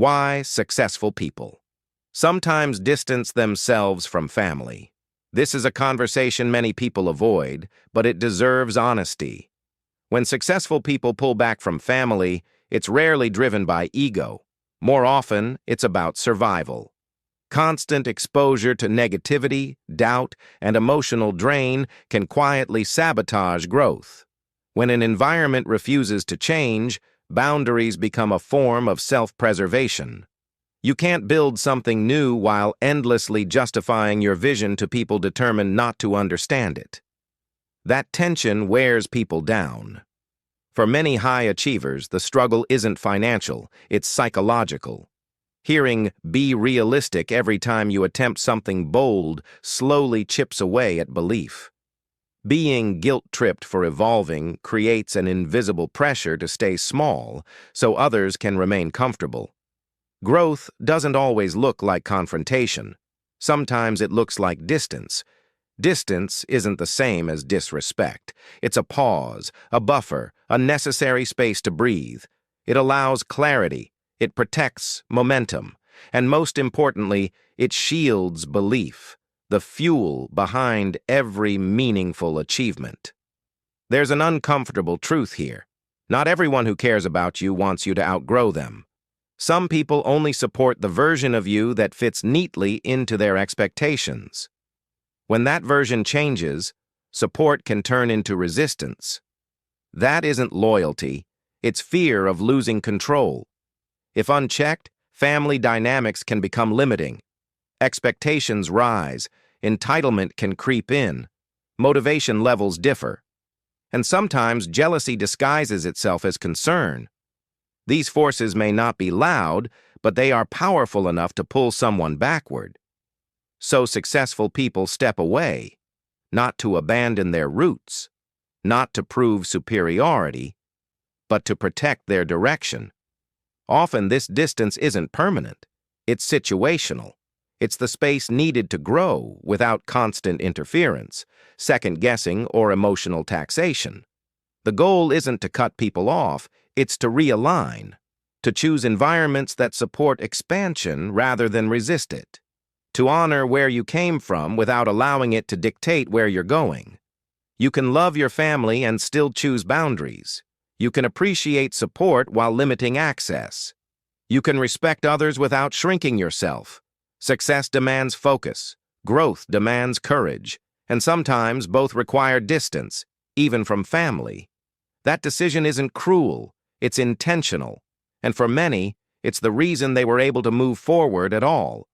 Why successful people sometimes distance themselves from family. This is a conversation many people avoid, but it deserves honesty. When successful people pull back from family, it's rarely driven by ego. More often, it's about survival. Constant exposure to negativity, doubt, and emotional drain can quietly sabotage growth. When an environment refuses to change, boundaries become a form of self-preservation. You can't build something new while endlessly justifying your vision to people determined not to understand it. That tension wears people down. For many high achievers, the struggle isn't financial, it's psychological. Hearing "be realistic" every time you attempt something bold slowly chips away at belief. Being guilt-tripped for evolving creates an invisible pressure to stay small so others can remain comfortable. Growth doesn't always look like confrontation. Sometimes it looks like distance. Distance isn't the same as disrespect. It's a pause, a buffer, a necessary space to breathe. It allows clarity, it protects momentum, and most importantly, it shields belief, the fuel behind every meaningful achievement. There's an uncomfortable truth here. Not everyone who cares about you wants you to outgrow them. Some people only support the version of you that fits neatly into their expectations. When that version changes, support can turn into resistance. That isn't loyalty, it's fear of losing control. If unchecked, family dynamics can become limiting. Expectations rise, entitlement can creep in, motivation levels differ, and sometimes jealousy disguises itself as concern. These forces may not be loud, but they are powerful enough to pull someone backward. So successful people step away, not to abandon their roots, not to prove superiority, but to protect their direction. Often this distance isn't permanent, it's situational. It's the space needed to grow without constant interference, second-guessing, or emotional taxation. The goal isn't to cut people off, it's to realign, to choose environments that support expansion rather than resist it, to honor where you came from without allowing it to dictate where you're going. You can love your family and still choose boundaries. You can appreciate support while limiting access. You can respect others without shrinking yourself. Success demands focus, growth demands courage, and sometimes both require distance, even from family. That decision isn't cruel, it's intentional, and for many, it's the reason they were able to move forward at all.